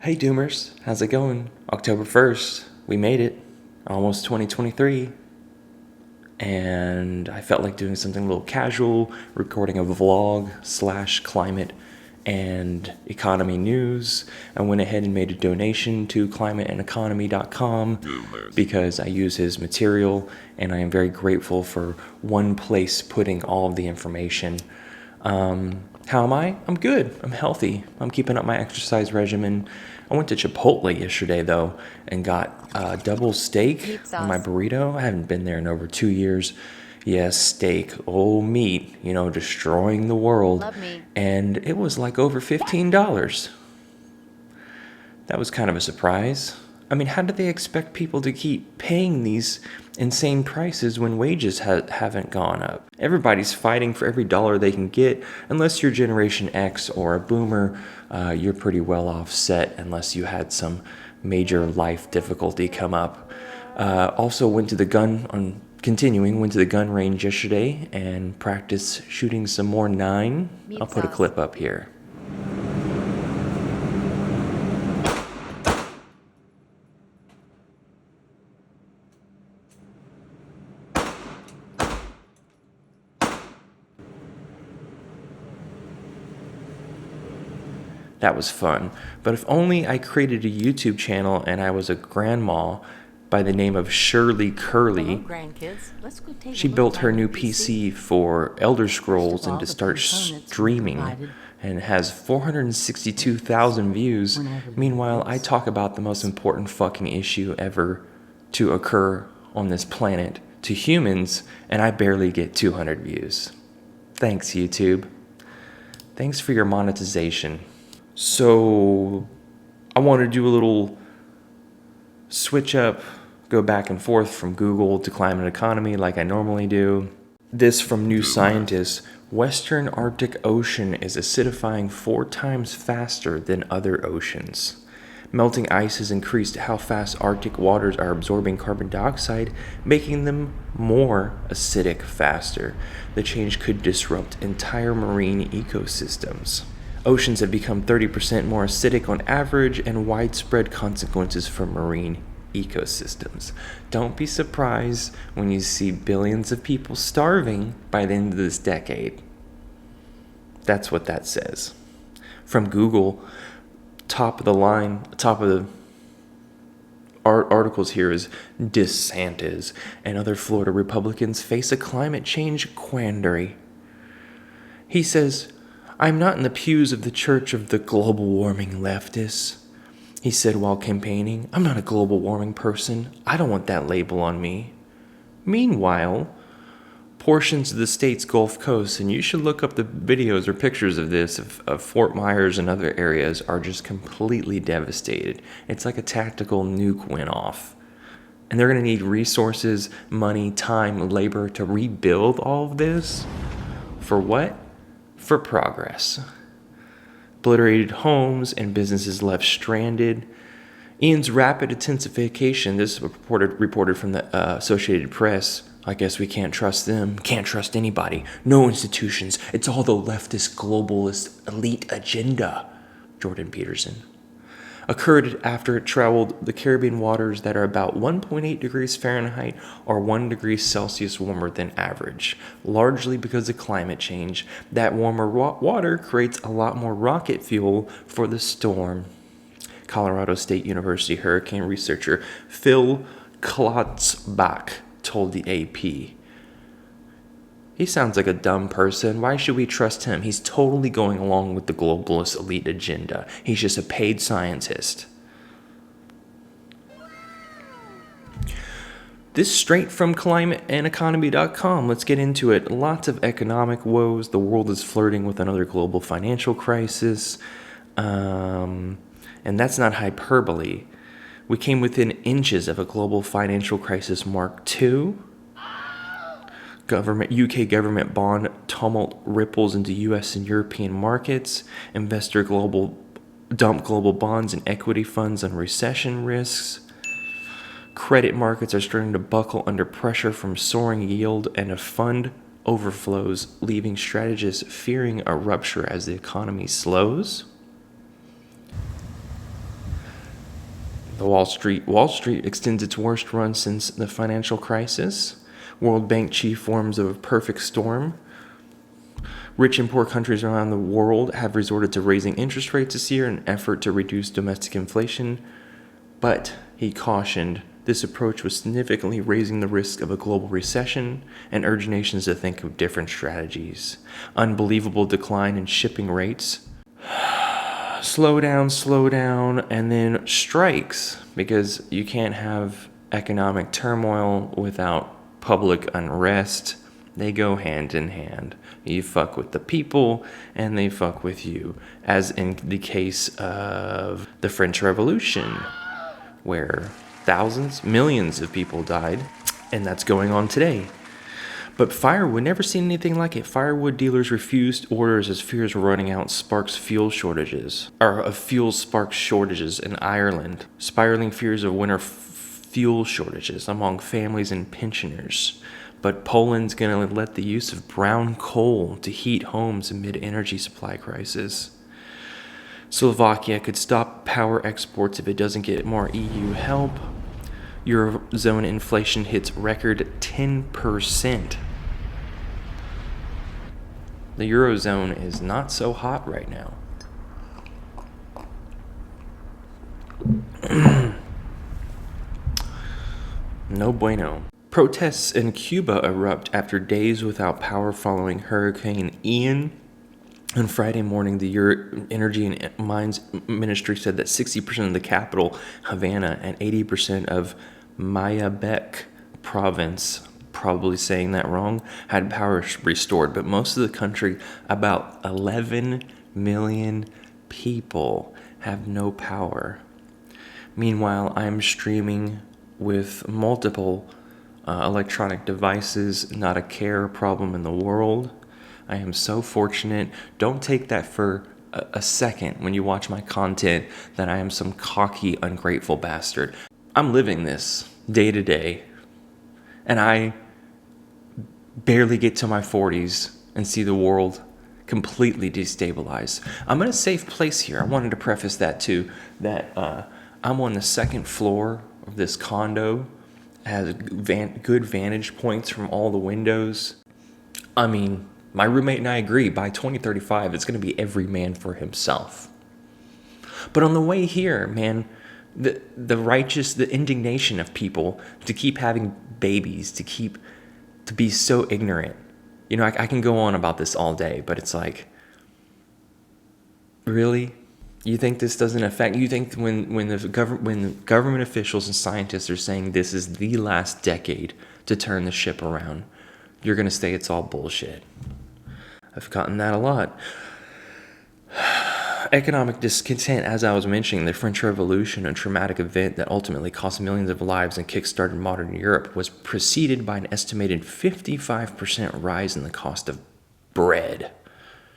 Hey Doomers, how's it going? October 1st, we made it. Almost 2023. And I felt like doing something a little casual, recording a vlog / climate and economy news. I went ahead and made a donation to climateandeconomy.com because I use his material and I am very grateful for one place putting all of the information. How am I? I'm good. I'm healthy. I'm keeping up my exercise regimen. I went to Chipotle yesterday, though, and got double steak on my burrito. I haven't been there in over 2 years. Yes, steak, old meat, destroying the world. Love meat. And it was like over $15. That was kind of a surprise. I mean, how do they expect people to keep paying these insane prices when wages haven't gone up? Everybody's fighting for every dollar they can get. Unless you're Generation X or a boomer, you're pretty well offset unless you had some major life difficulty come up. Also went to the gun range yesterday and practiced shooting some more 9. I'll put a clip up here. That was fun. But if only I created a YouTube channel and I was a grandma by the name of Shirley Curly. Grandkids. Let's go take She built her new PC for Elder Scrolls and to start streaming and has 462,000 views. Meanwhile, I talk about the most important fucking issue ever to occur on this planet to humans, and I barely get 200 views. Thanks, YouTube. Thanks for your monetization. So I want to do a little switch up, go back and forth from Google to climate economy like I normally do. This from New Scientist: Western Arctic Ocean is acidifying 4 times faster than other oceans. Melting ice has increased how fast Arctic waters are absorbing carbon dioxide, making them more acidic faster. The change could disrupt entire marine ecosystems. Oceans have become 30% more acidic on average, and widespread consequences for marine ecosystems. Don't be surprised when you see billions of people starving by the end of this decade. That's what that says. From Google, top of the articles here is DeSantis and other Florida Republicans face a climate change quandary. He says, "I'm not in the pews of the Church of the Global Warming Leftists," he said while campaigning. "I'm not a global warming person. I don't want that label on me." Meanwhile, portions of the state's Gulf Coast, and you should look up the videos or pictures of this, of Fort Myers and other areas, are just completely devastated. It's like a tactical nuke went off. And they're going to need resources, money, time, labor to rebuild all of this. For what? For progress. Obliterated homes and businesses left stranded. Ian's rapid intensification, this is reported from the Associated Press. I guess we can't trust them. Can't trust anybody. No institutions. It's all the leftist, globalist, elite agenda. Jordan Peterson. Occurred after it traveled the Caribbean waters that are about 1.8 degrees Fahrenheit or 1 degree Celsius warmer than average, largely because of climate change. That warmer water creates a lot more rocket fuel for the storm. Colorado State University hurricane researcher Phil Klotzbach told the AP. He sounds like a dumb person. Why should we trust him? He's totally going along with the globalist elite agenda. He's just a paid scientist. This straight from climateandeconomy.com. Let's get into it. Lots of economic woes. The world is flirting with another global financial crisis. And that's not hyperbole. We came within inches of a global financial crisis Mark II. UK government bond tumult ripples into US and European markets. Investor dump global bonds and equity funds on recession risks. Credit markets are starting to buckle under pressure from soaring yield and a fund overflows, leaving strategists fearing a rupture as the economy slows. Wall Street extends its worst run since the financial crisis. World Bank chief forms of a perfect storm. Rich and poor countries around the world have resorted to raising interest rates this year in an effort to reduce domestic inflation. But, he cautioned, this approach was significantly raising the risk of a global recession and urged nations to think of different strategies. Unbelievable decline in shipping rates. Slow down, and then strikes, because you can't have economic turmoil without public unrest. They go hand in hand. You fuck with the people, and they fuck with you, as in the case of the French Revolution, where thousands, millions of people died, and that's going on today. But firewood, never seen anything like it. Firewood dealers refused orders as fears were running out fuel shortages in Ireland. Spiraling fears of winter fuel shortages among families and pensioners. But Poland's going to let the use of brown coal to heat homes amid energy supply crisis. Slovakia could stop power exports if it doesn't get more EU help. Eurozone inflation hits record 10%. The Eurozone is not so hot right now. No bueno. Protests in Cuba erupt after days without power following Hurricane Ian. On Friday morning, the Energy and Mines Ministry said that 60% of the capital, Havana, and 80% of Mayabeque province, probably saying that wrong, had power restored. But most of the country, about 11 million people, have no power. Meanwhile, I'm streaming with multiple electronic devices, not a care problem in the world. I am so fortunate. Don't take that for a second when you watch my content that I am some cocky, ungrateful bastard. I'm living this day to day, and I barely get to my 40s and see the world completely destabilized. I'm in a safe place here. I wanted to preface that too, that I'm on the second floor of this condo. It has good vantage points from all the windows. I mean, my roommate and I agree, by 2035, it's going to be every man for himself. But on the way here, man, the indignation of people to keep having babies, to be so ignorant. You know, I can go on about this all day, but it's like, really? You think this doesn't affect? You think when government officials and scientists are saying this is the last decade to turn the ship around, you're going to say it's all bullshit? I've gotten that a lot. Economic discontent, as I was mentioning, the French Revolution, a traumatic event that ultimately cost millions of lives and kickstarted modern Europe, was preceded by an estimated 55% rise in the cost of bread.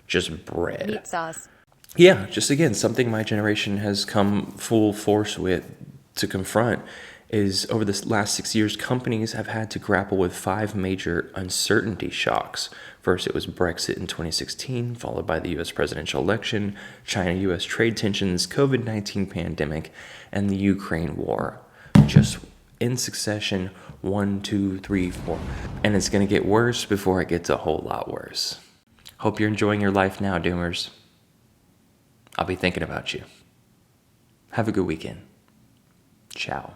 Just bread. Meat sauce. Yeah, just again, something my generation has come full force with to confront is over the last 6 years, companies have had to grapple with 5 major uncertainty shocks. First, it was Brexit in 2016, followed by the U.S. presidential election, China-U.S. trade tensions, COVID-19 pandemic, and the Ukraine war. Just in succession, 1, 2, 3, 4. And it's going to get worse before it gets a whole lot worse. Hope you're enjoying your life now, Doomers. I'll be thinking about you. Have a good weekend. Ciao.